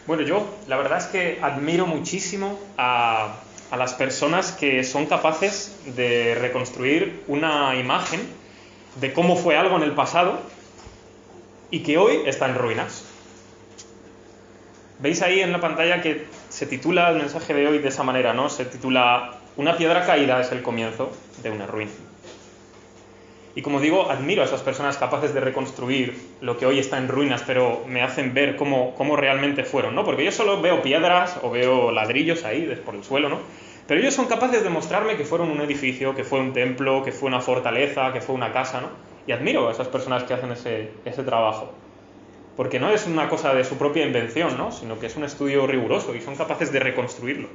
Bueno, yo la verdad es que admiro muchísimo a las personas que son capaces de reconstruir una imagen de cómo fue algo en el pasado y que hoy está en ruinas. Veis ahí en la pantalla que se titula el mensaje de hoy de esa manera, ¿no? Se titula "Una piedra caída es el comienzo de una ruina". Y como digo, admiro a esas personas capaces de reconstruir lo que hoy está en ruinas, pero me hacen ver cómo realmente fueron, ¿no? Porque yo solo veo piedras o veo ladrillos ahí por el suelo, ¿no? Pero ellos son capaces de mostrarme que fueron un edificio, que fue un templo, que fue una fortaleza, que fue una casa, ¿no? Y admiro a esas personas que hacen ese trabajo. Porque no es una cosa de su propia invención, ¿no? Sino que es un estudio riguroso y son capaces de reconstruirlo.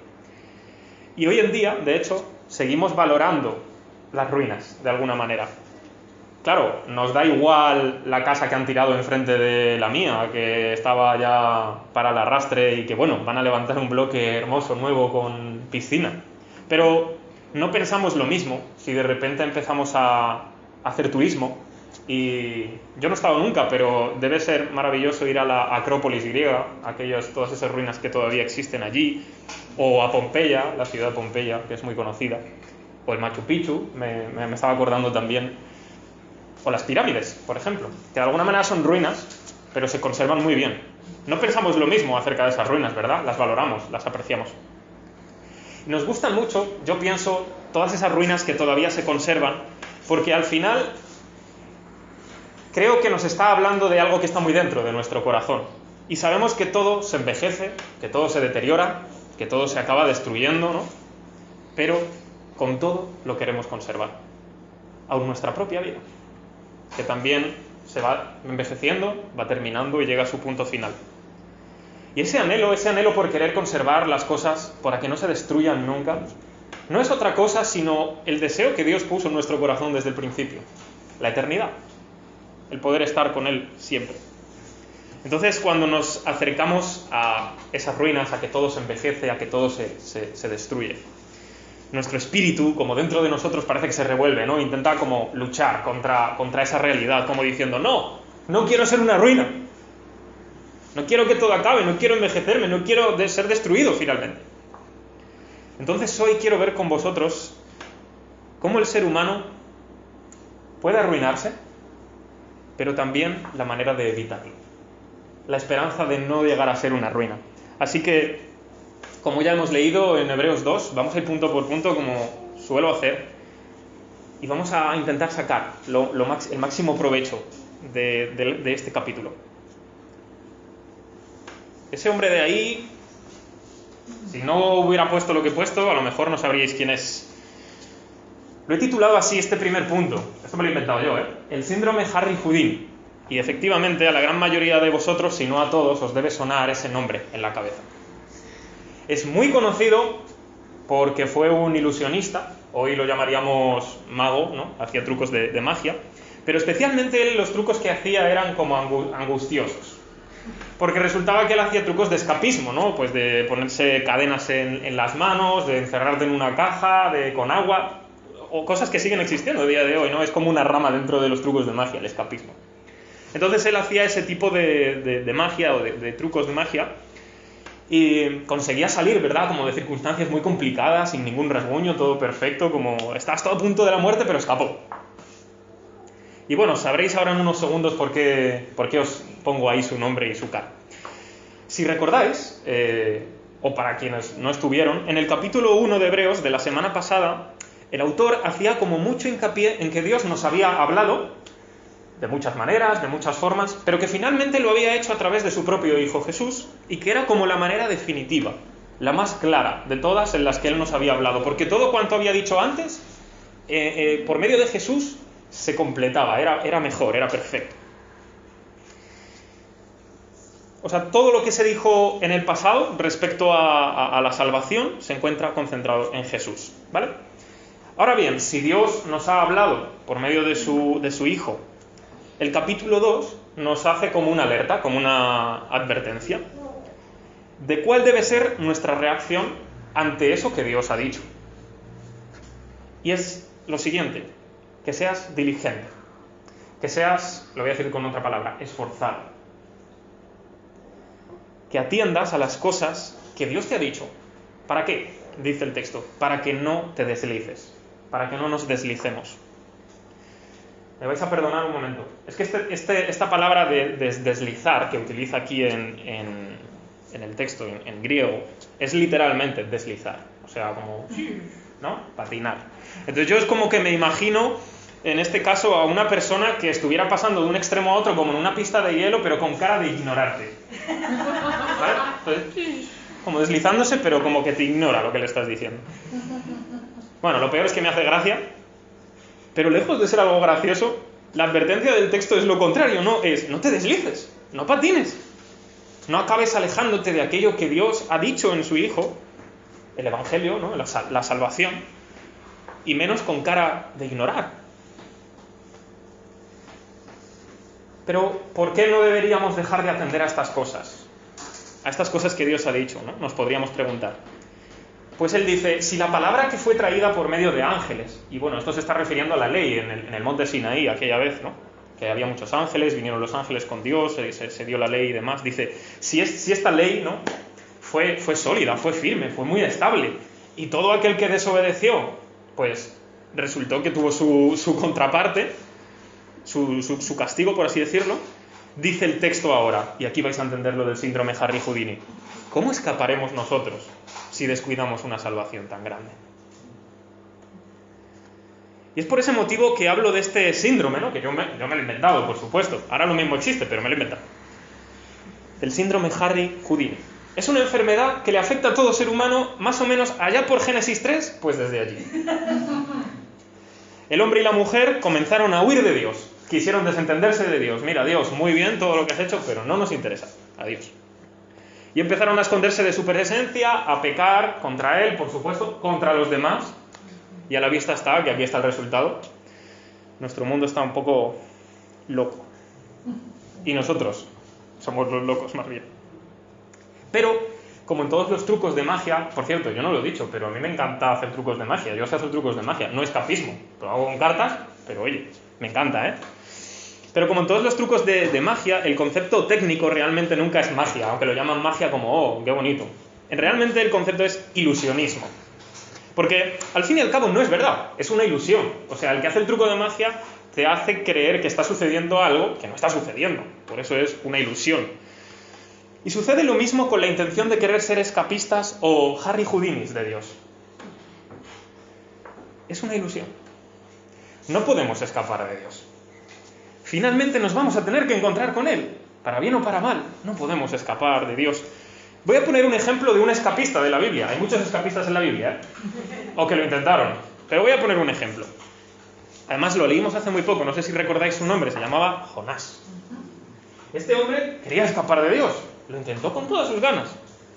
Y hoy en día, de hecho, seguimos valorando las ruinas, de alguna manera. Claro, nos da igual la casa que han tirado enfrente de la mía, que estaba ya para el arrastre y que, bueno, van a levantar un bloque hermoso, nuevo, con piscina. Pero no pensamos lo mismo si de repente empezamos a hacer turismo. Y yo no he estado nunca, pero debe ser maravilloso ir a la Acrópolis griega, todas esas ruinas que todavía existen allí, o a Pompeya, la ciudad de Pompeya, que es muy conocida, o el Machu Picchu, me estaba acordando también. O las pirámides, por ejemplo, que de alguna manera son ruinas, pero se conservan muy bien. No pensamos lo mismo acerca de esas ruinas, ¿verdad? Las valoramos, las apreciamos. Y nos gustan mucho, yo pienso, todas esas ruinas que todavía se conservan, porque al final creo que nos está hablando de algo que está muy dentro de nuestro corazón. Y sabemos que todo se envejece, que todo se deteriora, que todo se acaba destruyendo, ¿no? Pero con todo lo queremos conservar, aún nuestra propia vida, que también se va envejeciendo, va terminando y llega a su punto final. Y ese anhelo por querer conservar las cosas para que no se destruyan nunca, no es otra cosa sino el deseo que Dios puso en nuestro corazón desde el principio, la eternidad, el poder estar con Él siempre. Entonces, cuando nos acercamos a esas ruinas, a que todo se envejece, a que todo se destruye, nuestro espíritu, como dentro de nosotros, parece que se revuelve, ¿no? Intenta como luchar contra esa realidad, como diciendo, no quiero ser una ruina, no quiero que todo acabe, no quiero envejecerme, no quiero ser destruido finalmente. Entonces hoy quiero ver con vosotros cómo el ser humano puede arruinarse, pero también la manera de evitarlo, la esperanza de no llegar a ser una ruina. Así que, como ya hemos leído en Hebreos 2, vamos a ir punto por punto como suelo hacer y vamos a intentar sacar el máximo provecho de este capítulo. Ese hombre de ahí, si no hubiera puesto lo que he puesto, a lo mejor no sabríais quién es. Lo he titulado así, este primer punto, esto me lo he inventado yo, el síndrome Harry Houdin. Y efectivamente a la gran mayoría de vosotros, si no a todos, os debe sonar ese nombre en la cabeza. Es muy conocido porque fue un ilusionista, hoy lo llamaríamos mago, ¿no? Hacía trucos de magia, pero especialmente los trucos que hacía eran como angustiosos. Porque resultaba que él hacía trucos de escapismo, ¿no? Pues de ponerse cadenas en las manos, de encerrarte en una caja, con agua, o cosas que siguen existiendo a día de hoy, ¿no? Es como una rama dentro de los trucos de magia, el escapismo. Entonces él hacía ese tipo de magia o de trucos de magia y conseguía salir, ¿verdad? Como de circunstancias muy complicadas, sin ningún rasguño, todo perfecto, como estás todo a punto de la muerte, pero escapó. Y bueno, sabréis ahora en unos segundos por qué os pongo ahí su nombre y su cara. Si recordáis, o para quienes no estuvieron, en el capítulo 1 de Hebreos de la semana pasada, el autor hacía como mucho hincapié en que Dios nos había hablado de muchas maneras, de muchas formas, pero que finalmente lo había hecho a través de su propio Hijo Jesús y que era como la manera definitiva, la más clara de todas en las que Él nos había hablado, porque todo cuanto había dicho antes, por medio de Jesús, se completaba, era mejor, era perfecto. O sea, todo lo que se dijo en el pasado respecto a la salvación se encuentra concentrado en Jesús, ¿vale? Ahora bien, si Dios nos ha hablado por medio de su Hijo, el capítulo 2 nos hace como una alerta, como una advertencia de cuál debe ser nuestra reacción ante eso que Dios ha dicho. Y es lo siguiente, que seas diligente, que seas, lo voy a decir con otra palabra, esforzado. que atiendas a las cosas que Dios te ha dicho. ¿Para qué? Dice el texto, para que no te deslices, para que no nos deslicemos. Me vais a perdonar un momento. Es que esta palabra de deslizar, que utiliza aquí en el texto, en griego, es literalmente deslizar. O sea, como, ¿no? Patinar. Entonces yo es como que me imagino, en este caso, a una persona que estuviera pasando de un extremo a otro como en una pista de hielo, pero con cara de ignorarte. ¿Vale? Entonces, como deslizándose, pero como que te ignora lo que le estás diciendo. Bueno, lo peor es que me hace gracia, pero lejos de ser algo gracioso, la advertencia del texto es lo contrario, no te deslices, no patines, no acabes alejándote de aquello que Dios ha dicho en su Hijo, el Evangelio, ¿no? la salvación, y menos con cara de ignorar. Pero, ¿por qué no deberíamos dejar de atender a estas cosas? A estas cosas que Dios ha dicho, ¿no? Nos podríamos preguntar. Pues él dice, si la palabra que fue traída por medio de ángeles, y bueno, esto se está refiriendo a la ley en el monte Sinaí aquella vez, ¿no? Que había muchos ángeles, vinieron los ángeles con Dios, se dio la ley y demás. Dice, si esta ley, ¿no? fue sólida, fue firme, fue muy estable, y todo aquel que desobedeció, pues resultó que tuvo su contraparte, su castigo, por así decirlo. Dice el texto ahora, y aquí vais a entender lo del síndrome Harry-Houdini. ¿Cómo escaparemos nosotros si descuidamos una salvación tan grande? Y es por ese motivo que hablo de este síndrome, ¿no? Que yo me lo he inventado, por supuesto. Ahora lo mismo existe, pero me lo he inventado. El síndrome Harry-Houdini. Es una enfermedad que le afecta a todo ser humano más o menos allá por Génesis 3, pues desde allí. El hombre y la mujer comenzaron a huir de Dios. Quisieron desentenderse de Dios. Mira, Dios, muy bien todo lo que has hecho, pero no nos interesa. Adiós. Y empezaron a esconderse de su presencia, a pecar contra Él, por supuesto, contra los demás. Y a la vista está, que aquí está el resultado. Nuestro mundo está un poco loco. Y nosotros somos los locos más bien. Pero, como en todos los trucos de magia, por cierto, yo no lo he dicho, pero a mí me encanta hacer trucos de magia. Yo sé hacer trucos de magia, no escapismo. Lo hago con cartas, pero oye, me encanta, ¿eh? Pero como en todos los trucos de magia, el concepto técnico realmente nunca es magia, aunque lo llaman magia como, oh, qué bonito. Realmente el concepto es ilusionismo. Porque al fin y al cabo no es verdad, es una ilusión. O sea, el que hace el truco de magia te hace creer que está sucediendo algo que no está sucediendo. Por eso es una ilusión. Y sucede lo mismo con la intención de querer ser escapistas o Harry-Houdinis de Dios. Es una ilusión. No podemos escapar de Dios. Finalmente nos vamos a tener que encontrar con Él, para bien o para mal. No podemos escapar de Dios. Voy a poner un ejemplo de un escapista de la Biblia. Hay muchos escapistas en la Biblia, ¿eh? O que lo intentaron. Pero voy a poner un ejemplo. Además lo leímos hace muy poco, no sé si recordáis su nombre, se llamaba Jonás. Este hombre quería escapar de Dios. Lo intentó con todas sus ganas.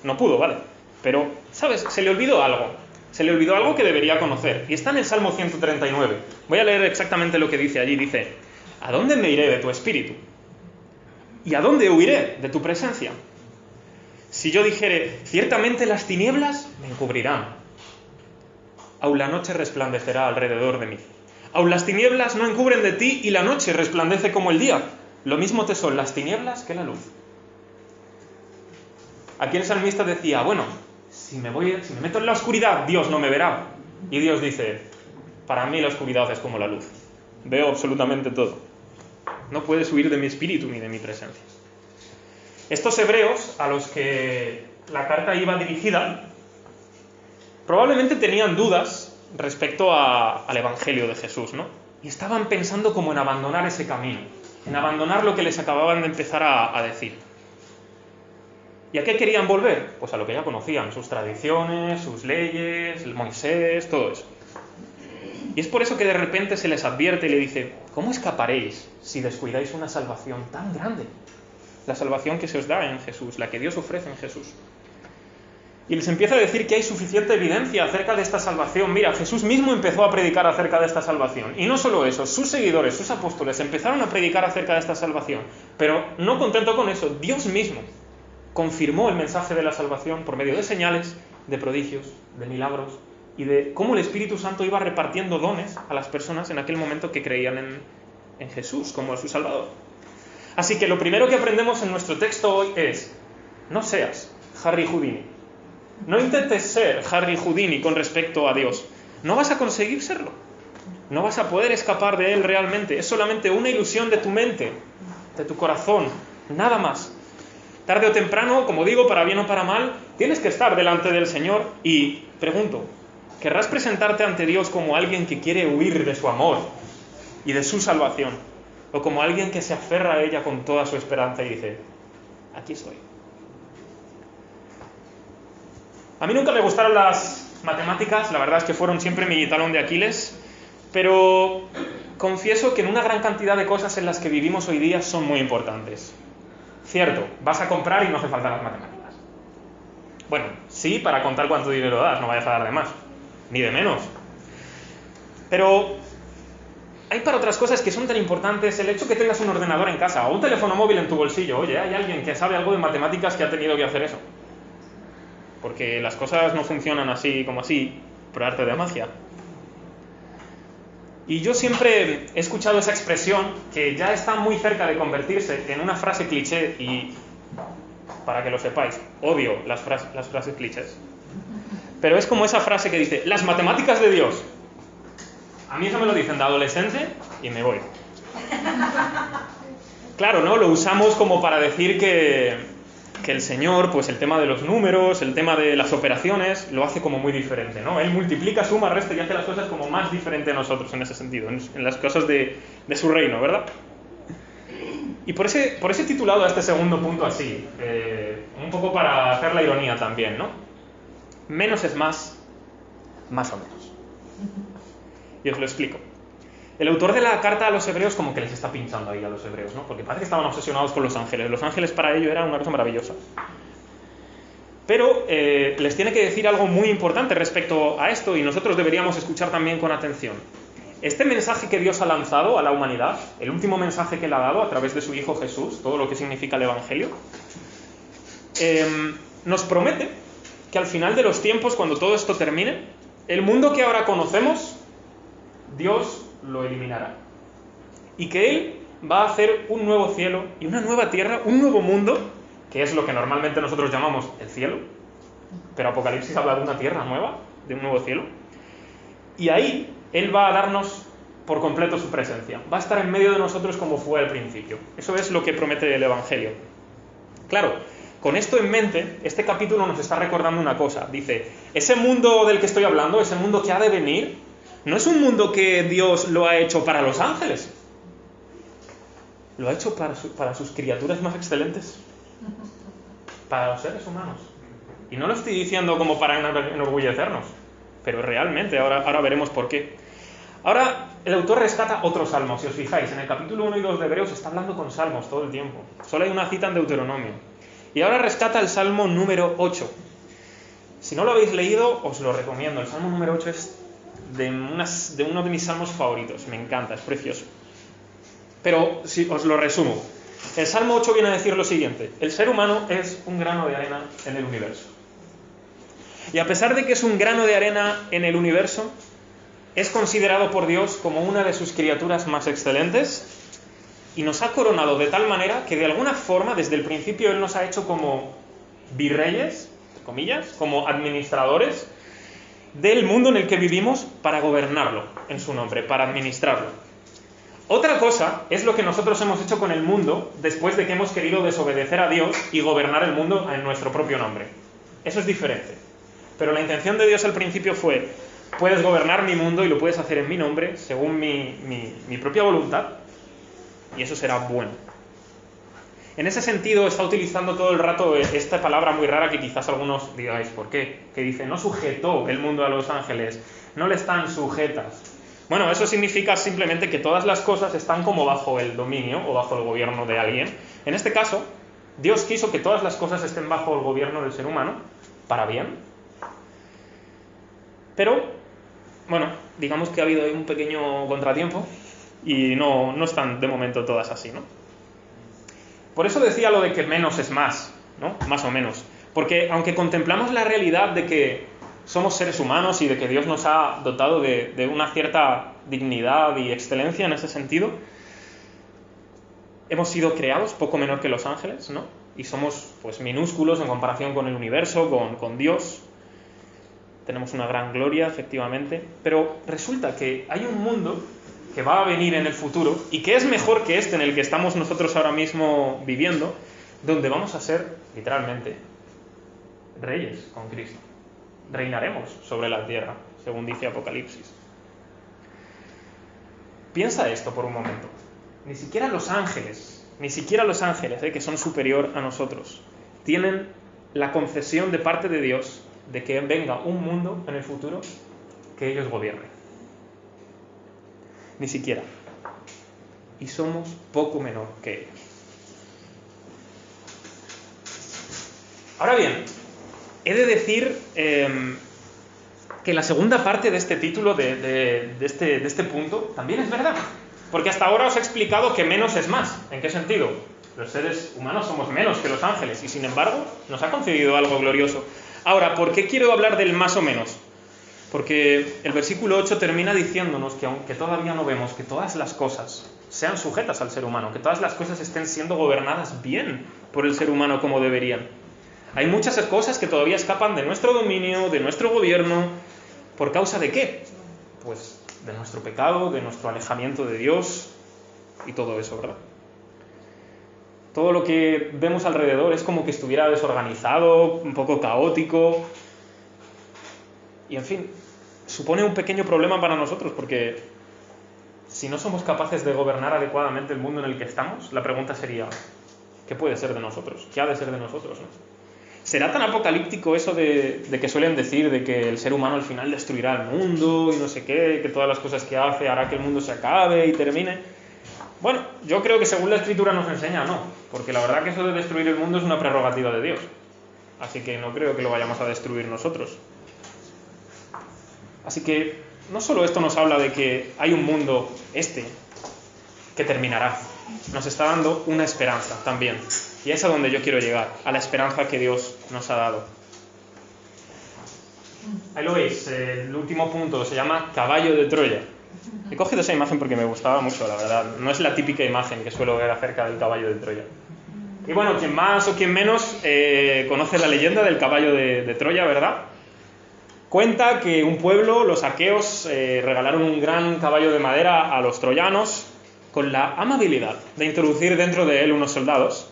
No pudo, ¿vale? Pero, ¿sabes? Se le olvidó algo. Se le olvidó algo que debería conocer. Y está en el Salmo 139. Voy a leer exactamente lo que dice allí. Dice, ¿a dónde me iré de tu espíritu? ¿Y a dónde huiré de tu presencia? Si yo dijere, ciertamente las tinieblas me encubrirán. Aún la noche resplandecerá alrededor de mí. Aún las tinieblas no encubren de ti y la noche resplandece como el día. Lo mismo te son las tinieblas que la luz. Aquí el salmista decía, bueno, si me meto en la oscuridad, Dios no me verá. Y Dios dice, para mí la oscuridad es como la luz. Veo absolutamente todo. No puedes huir de mi espíritu ni de mi presencia. Estos hebreos a los que la carta iba dirigida probablemente tenían dudas respecto al Evangelio de Jesús, ¿no? Y estaban pensando como en abandonar ese camino, en abandonar lo que les acababan de empezar a decir. ¿Y a qué querían volver? Pues a lo que ya conocían, sus tradiciones, sus leyes, el Moisés, todo eso. Y es por eso que de repente se les advierte y le dice, ¿cómo escaparéis si descuidáis una salvación tan grande? La salvación que se os da en Jesús, la que Dios ofrece en Jesús. Y les empieza a decir que hay suficiente evidencia acerca de esta salvación. Mira, Jesús mismo empezó a predicar acerca de esta salvación. Y no solo eso, sus seguidores, sus apóstoles empezaron a predicar acerca de esta salvación. Pero no contento con eso, Dios mismo confirmó el mensaje de la salvación por medio de señales, de prodigios, de milagros y de cómo el Espíritu Santo iba repartiendo dones a las personas en aquel momento que creían en Jesús como su Salvador. Así que lo primero que aprendemos en nuestro texto hoy es No seas Harry Houdini. No intentes ser Harry Houdini con respecto a Dios. No vas a conseguir serlo. No vas a poder escapar de Él realmente. Es solamente una ilusión de tu mente, de tu corazón, nada más. Tarde o temprano, como digo, para bien o para mal, tienes que estar delante del Señor y, pregunto, ¿querrás presentarte ante Dios como alguien que quiere huir de su amor y de su salvación? ¿O como alguien que se aferra a ella con toda su esperanza y dice, aquí estoy? A mí nunca me gustaron las matemáticas, la verdad es que fueron siempre mi talón de Aquiles, pero confieso que en una gran cantidad de cosas en las que vivimos hoy día son muy importantes. Cierto, vas a comprar y no hace falta las matemáticas. Bueno, sí, para contar cuánto dinero das, no vayas a dar de más, ni de menos. Pero hay para otras cosas que son tan importantes el hecho que tengas un ordenador en casa o un teléfono móvil en tu bolsillo. Oye, hay alguien que sabe algo de matemáticas que ha tenido que hacer eso. Porque las cosas no funcionan así como así, por arte de magia. Y yo siempre he escuchado esa expresión que ya está muy cerca de convertirse en una frase cliché y, para que lo sepáis, odio las frases clichés. Pero es como esa frase que dice, las matemáticas de Dios. A mí eso me lo dicen de adolescente y me voy. Claro, ¿no? Lo usamos como para decir que el Señor, pues el tema de los números, el tema de las operaciones, lo hace como muy diferente, ¿no? Él multiplica, suma, resta y hace las cosas como más diferente a nosotros en ese sentido, en las cosas de su reino, ¿verdad? Y por ese titulado a este segundo punto así, un poco para hacer la ironía también, ¿no? Menos es más o menos. Y os lo explico. El autor de la carta a los hebreos como que les está pinchando ahí a los hebreos, ¿no? Porque parece que estaban obsesionados con los ángeles. Los ángeles para ellos era una cosa maravillosa. Pero les tiene que decir algo muy importante respecto a esto y nosotros deberíamos escuchar también con atención. Este mensaje que Dios ha lanzado a la humanidad, el último mensaje que le ha dado a través de su Hijo Jesús, todo lo que significa el Evangelio, nos promete que al final de los tiempos, cuando todo esto termine, el mundo que ahora conocemos, Dios lo eliminará. Y que Él va a hacer un nuevo cielo y una nueva tierra, un nuevo mundo, que es lo que normalmente nosotros llamamos el cielo, pero Apocalipsis habla de una tierra nueva, de un nuevo cielo. Y ahí Él va a darnos por completo su presencia. Va a estar en medio de nosotros como fue al principio. Eso es lo que promete el Evangelio. Claro, con esto en mente, este capítulo nos está recordando una cosa. Dice, ese mundo del que estoy hablando, ese mundo que ha de venir, no es un mundo que Dios lo ha hecho para los ángeles. Lo ha hecho para sus criaturas más excelentes. Para los seres humanos. Y no lo estoy diciendo como para enorgullecernos. Pero realmente, ahora veremos por qué. Ahora, el autor rescata otro salmo. Si os fijáis, en el capítulo 1 y 2 de Hebreos está hablando con salmos todo el tiempo. Solo hay una cita en Deuteronomio. Y ahora rescata el salmo número 8. Si no lo habéis leído, os lo recomiendo. El salmo número 8 es de uno de mis salmos favoritos. Me encanta, es precioso. Pero si os lo resumo. El salmo 8 viene a decir lo siguiente. El ser humano es un grano de arena en el universo. Y a pesar de que es un grano de arena en el universo, es considerado por Dios como una de sus criaturas más excelentes y nos ha coronado de tal manera que de alguna forma, desde el principio, Él nos ha hecho como virreyes, entre comillas, como administradores del mundo en el que vivimos para gobernarlo en su nombre, para administrarlo. Otra cosa es lo que nosotros hemos hecho con el mundo después de que hemos querido desobedecer a Dios y gobernar el mundo en nuestro propio nombre. Eso es diferente. Pero la intención de Dios al principio fue, puedes gobernar mi mundo y lo puedes hacer en mi nombre, según mi propia voluntad, y eso será bueno. En ese sentido está utilizando todo el rato esta palabra muy rara que quizás algunos digáis, ¿por qué? Que dice, no sujetó el mundo a los ángeles, no le están sujetas. Bueno, eso significa simplemente que todas las cosas están como bajo el dominio o bajo el gobierno de alguien. En este caso, Dios quiso que todas las cosas estén bajo el gobierno del ser humano, para bien. Pero, bueno, digamos que ha habido ahí un pequeño contratiempo y no están de momento todas así, ¿no? Por eso decía lo de que menos es más, ¿no? Más o menos. Porque aunque contemplamos la realidad de que somos seres humanos y de que Dios nos ha dotado de una cierta dignidad y excelencia en ese sentido, hemos sido creados poco menor que los ángeles, ¿no? y somos pues minúsculos en comparación con el universo, con Dios. Tenemos una gran gloria, efectivamente, pero resulta que hay un mundo que va a venir en el futuro y que es mejor que este en el que estamos nosotros ahora mismo viviendo, donde vamos a ser, literalmente, reyes con Cristo. Reinaremos sobre la tierra, según dice Apocalipsis. Piensa esto por un momento. Ni siquiera los ángeles, que son superior a nosotros, tienen la concesión de parte de Dios de que venga un mundo en el futuro que ellos gobiernen. Ni siquiera. Y somos poco menor que ellos. Ahora bien, he de decir que la segunda parte de este título, de este punto, también es verdad. Porque hasta ahora os he explicado que menos es más. ¿En qué sentido? Los seres humanos somos menos que los ángeles y sin embargo nos ha concedido algo glorioso. Ahora, ¿por qué quiero hablar del más o menos? Porque el versículo 8 termina diciéndonos que aunque todavía no vemos que todas las cosas sean sujetas al ser humano, que todas las cosas estén siendo gobernadas bien por el ser humano como deberían. Hay muchas cosas que todavía escapan de nuestro dominio, de nuestro gobierno. ¿Por causa de qué? Pues de nuestro pecado, de nuestro alejamiento de Dios y todo eso, ¿verdad? Todo lo que vemos alrededor es como que estuviera desorganizado, un poco caótico. Y en fin, supone un pequeño problema para nosotros porque si no somos capaces de gobernar adecuadamente el mundo en el que estamos, la pregunta sería, ¿qué puede ser de nosotros? ¿Qué ha de ser de nosotros, no? ¿Será tan apocalíptico eso de que suelen decir de que el ser humano al final destruirá el mundo y no sé qué, que todas las cosas que hace hará que el mundo se acabe y termine? Bueno, yo creo que según la Escritura nos enseña, no, porque la verdad que eso de destruir el mundo es una prerrogativa de Dios. Así que no creo que lo vayamos a destruir nosotros. Así que no solo esto nos habla de que hay un mundo, que terminará. Nos está dando una esperanza también. Y es a donde yo quiero llegar, a la esperanza que Dios nos ha dado. Ahí lo veis, el último punto se llama caballo de Troya. He cogido esa imagen porque me gustaba mucho, la verdad. No es la típica imagen que suelo ver acerca del caballo de Troya. Y bueno, quien más o quien menos conoce la leyenda del caballo de Troya, ¿verdad? Cuenta que un pueblo, los aqueos, regalaron un gran caballo de madera a los troyanos con la amabilidad de introducir dentro de él unos soldados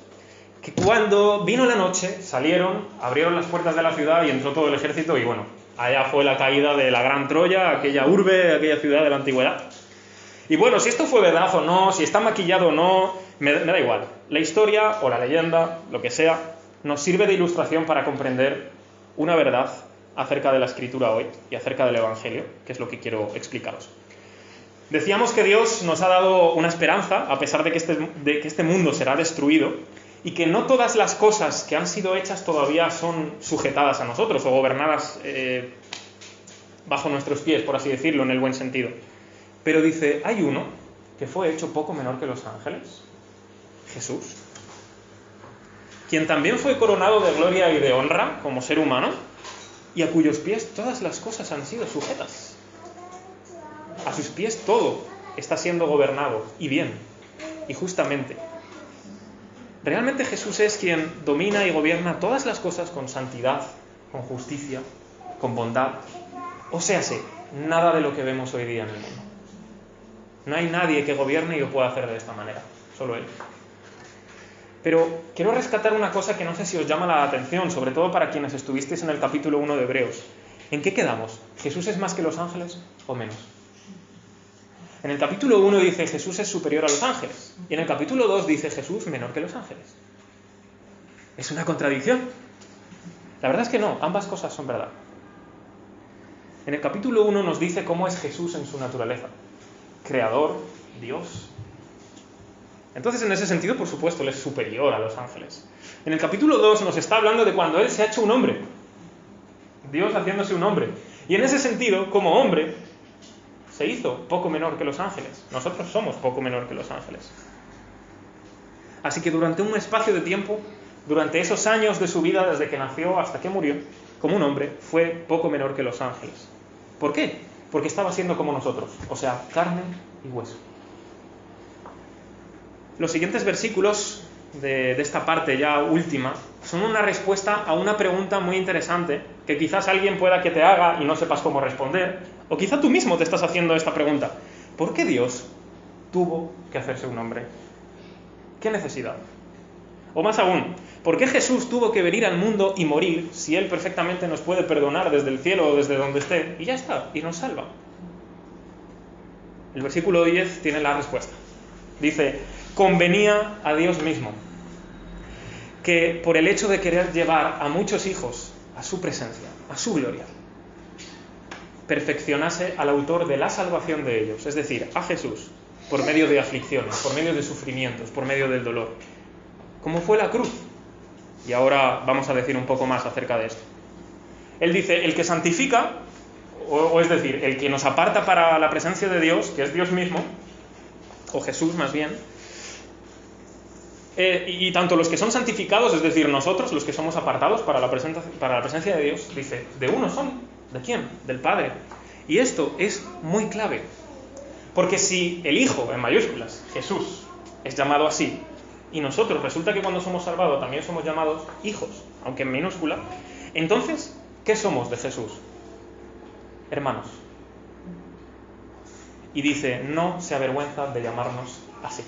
que cuando vino la noche salieron, abrieron las puertas de la ciudad y entró todo el ejército y bueno, allá fue la caída de la gran Troya, aquella urbe, aquella ciudad de la antigüedad. Y bueno, si esto fue verdad o no, si está maquillado o no, me da igual. La historia o la leyenda, lo que sea, nos sirve de ilustración para comprender una verdad acerca de la Escritura hoy y acerca del Evangelio, que es lo que quiero explicaros. Decíamos que Dios nos ha dado una esperanza, a pesar de que este mundo será destruido, y que no todas las cosas que han sido hechas todavía son sujetadas a nosotros o gobernadas bajo nuestros pies, por así decirlo, en el buen sentido. Pero dice, hay uno que fue hecho poco menor que los ángeles, Jesús, quien también fue coronado de gloria y de honra como ser humano, y a cuyos pies todas las cosas han sido sujetas. A sus pies todo está siendo gobernado, y bien, y justamente. Realmente Jesús es quien domina y gobierna todas las cosas con santidad, con justicia, con bondad. O sea, nada de lo que vemos hoy día en el mundo. No hay nadie que gobierne y lo pueda hacer de esta manera, solo Él. Pero quiero rescatar una cosa que no sé si os llama la atención, sobre todo para quienes estuvisteis en el capítulo 1 de Hebreos. ¿En qué quedamos? ¿Jesús es más que los ángeles o menos? En el capítulo 1 dice Jesús es superior a los ángeles. Y en el capítulo 2 dice Jesús menor que los ángeles. ¿Es una contradicción? La verdad es que no, ambas cosas son verdad. En el capítulo 1 nos dice cómo es Jesús en su naturaleza. Creador, Dios. Entonces, en ese sentido, por supuesto, Él es superior a los ángeles. En el capítulo 2 nos está hablando de cuando Él se ha hecho un hombre. Dios haciéndose un hombre. Y en ese sentido, como hombre, se hizo poco menor que los ángeles. Nosotros somos poco menor que los ángeles. Así que durante un espacio de tiempo, durante esos años de su vida, desde que nació hasta que murió, como un hombre, fue poco menor que los ángeles. ¿Por qué? Porque estaba siendo como nosotros, o sea, carne y hueso. Los siguientes versículos de esta parte ya última son una respuesta a una pregunta muy interesante que quizás alguien pueda que te haga y no sepas cómo responder, o quizá tú mismo te estás haciendo esta pregunta. ¿Por qué Dios tuvo que hacerse un hombre? ¿Qué necesidad? O más aún, ¿por qué Jesús tuvo que venir al mundo y morir si Él perfectamente nos puede perdonar desde el cielo o desde donde esté? Y ya está, y nos salva. El versículo 10 tiene la respuesta. Dice, convenía a Dios mismo que por el hecho de querer llevar a muchos hijos a su presencia, a su gloria, perfeccionase al autor de la salvación de ellos, es decir, a Jesús, por medio de aflicciones, por medio de sufrimientos, por medio del dolor, como fue la cruz. Y ahora vamos a decir un poco más acerca de esto. Él dice, el que santifica, o es decir, el que nos aparta para la presencia de Dios, que es Dios mismo, o Jesús más bien, y tanto los que son santificados, es decir, nosotros, los que somos apartados para la presencia de Dios, dice, de uno son. ¿De quién? Del Padre. Y esto es muy clave, porque si el Hijo, en mayúsculas, Jesús, es llamado así, y nosotros resulta que cuando somos salvados también somos llamados hijos, aunque en minúscula, entonces, ¿qué somos de Jesús? Hermanos. Y dice, no se avergüenza de llamarnos así.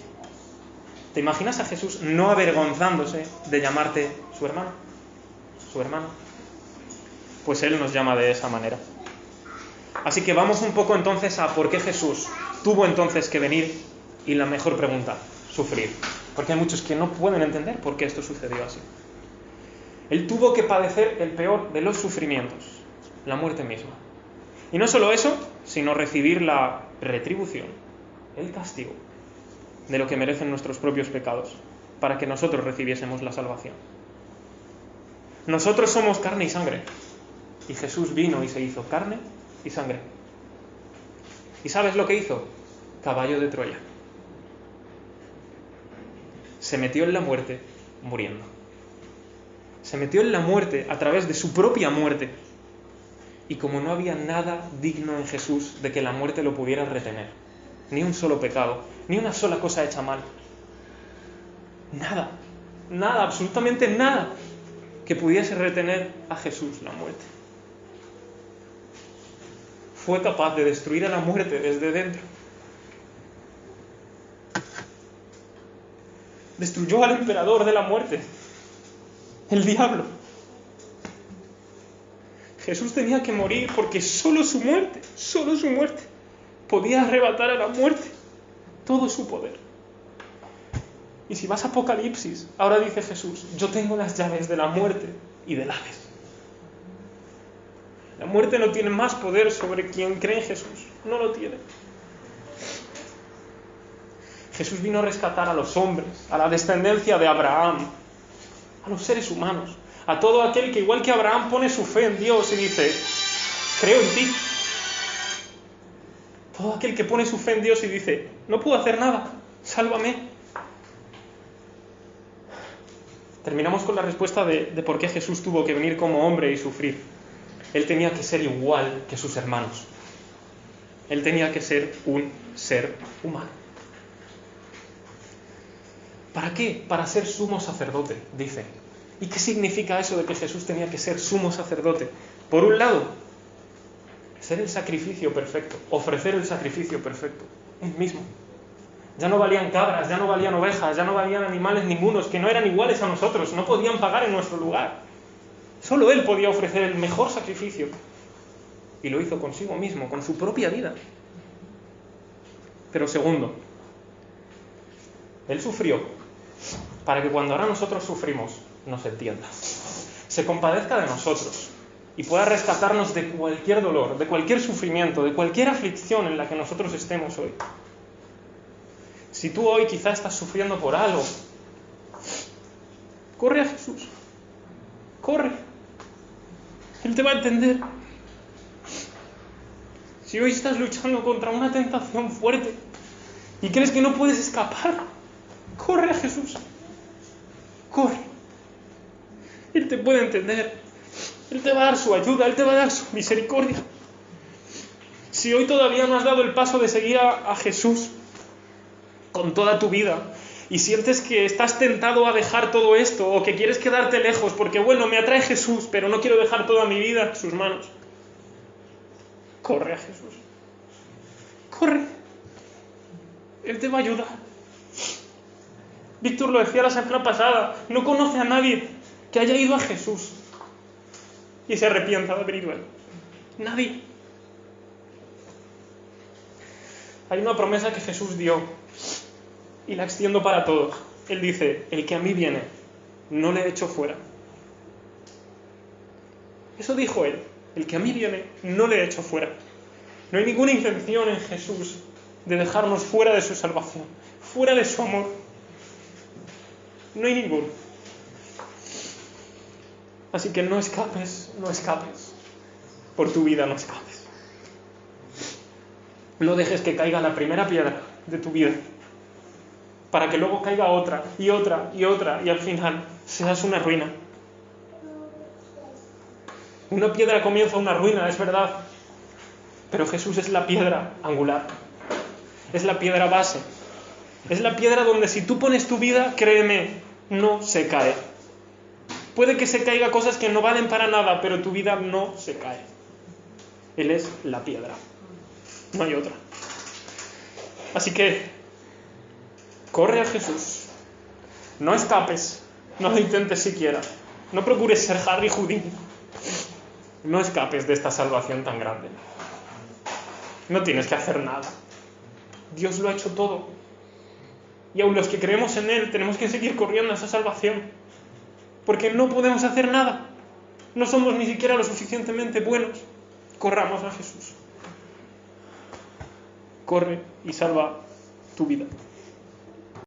¿Te imaginas a Jesús no avergonzándose de llamarte su hermano? ¿Su hermano? Pues Él nos llama de esa manera. Así que vamos un poco entonces a por qué Jesús tuvo entonces que venir, y la mejor pregunta, sufrir. Porque hay muchos que no pueden entender por qué esto sucedió así. Él tuvo que padecer el peor de los sufrimientos, la muerte misma. Y no solo eso, sino recibir la retribución, el castigo, de lo que merecen nuestros propios pecados, para que nosotros recibiésemos la salvación. Nosotros somos carne y sangre, y Jesús vino y se hizo carne y sangre. ¿Y sabes lo que hizo? Caballo de Troya. Se metió en la muerte muriendo. Se metió en la muerte a través de su propia muerte. Y como no había nada digno en Jesús de que la muerte lo pudiera retener, ni un solo pecado, ni una sola cosa hecha mal, nada, absolutamente nada que pudiese retener a Jesús la muerte. Fue capaz de destruir a la muerte desde dentro. Destruyó al emperador de la muerte, el diablo. Jesús tenía que morir porque solo su muerte, podía arrebatar a la muerte todo su poder. Y si vas a Apocalipsis, ahora dice Jesús, yo tengo las llaves de la muerte y del Hades. La muerte no tiene más poder sobre quien cree en Jesús, no lo tiene. Jesús vino a rescatar a los hombres, a la descendencia de Abraham, a los seres humanos, a todo aquel que igual que Abraham pone su fe en Dios y dice, creo en ti. Todo aquel que pone su fe en Dios y dice, no puedo hacer nada, sálvame. Terminamos con la respuesta de por qué Jesús tuvo que venir como hombre y sufrir. Él tenía que ser igual que sus hermanos. Él tenía que ser un ser humano. ¿Para qué? Para ser sumo sacerdote, dice. ¿Y qué significa eso de que Jesús tenía que ser sumo sacerdote? Por un lado, ser el sacrificio perfecto, ofrecer el sacrificio perfecto, Él mismo. Ya no valían cabras, ya no valían ovejas, ya no valían animales ningunos, que no eran iguales a nosotros, no podían pagar en nuestro lugar. Solo Él podía ofrecer el mejor sacrificio. Y lo hizo consigo mismo, con su propia vida. Pero segundo, Él sufrió para que cuando ahora nosotros sufrimos, nos entienda. Se compadezca de nosotros y pueda rescatarnos de cualquier dolor, de cualquier sufrimiento, de cualquier aflicción en la que nosotros estemos hoy. Si tú hoy quizás estás sufriendo por algo, corre a Jesús. Corre. Él te va a entender. Si hoy estás luchando contra una tentación fuerte y crees que no puedes escapar, corre a Jesús. Corre. Él te puede entender. Él te va a dar su ayuda, Él te va a dar su misericordia. Si hoy todavía no has dado el paso de seguir a Jesús con toda tu vida, y sientes que estás tentado a dejar todo esto o que quieres quedarte lejos porque, bueno, me atrae Jesús, pero no quiero dejar toda mi vida en sus manos, corre a Jesús. Corre. Él te va a ayudar. Víctor lo decía la semana pasada, no conoce a nadie que haya ido a Jesús y se arrepienta de haber ido a él. Nadie. Hay una promesa que Jesús dio y la extiendo para todos. Él dice, el que a mí viene, no le echo fuera. Eso dijo él, el que a mí viene, no le echo fuera. No hay ninguna intención en Jesús de dejarnos fuera de su salvación, fuera de su amor. No hay ninguno. Así que no escapes, no escapes. Por tu vida no escapes. No dejes que caiga la primera piedra de tu vida, para que luego caiga otra, y otra, y otra, y al final seas una ruina. Una piedra comienza una ruina, es verdad, pero Jesús es la piedra angular, es la piedra base, es la piedra donde si tú pones tu vida, créeme, no se cae. Puede que se caiga cosas que no valen para nada, pero tu vida no se cae. Él es la piedra, no hay otra. Así que, corre a Jesús, no escapes, no lo intentes siquiera, no procures ser Harry Houdini, no escapes de esta salvación tan grande. No tienes que hacer nada, Dios lo ha hecho todo, y aun los que creemos en Él tenemos que seguir corriendo a esa salvación, porque no podemos hacer nada, no somos ni siquiera lo suficientemente buenos. Corramos a Jesús. Corre y salva tu vida.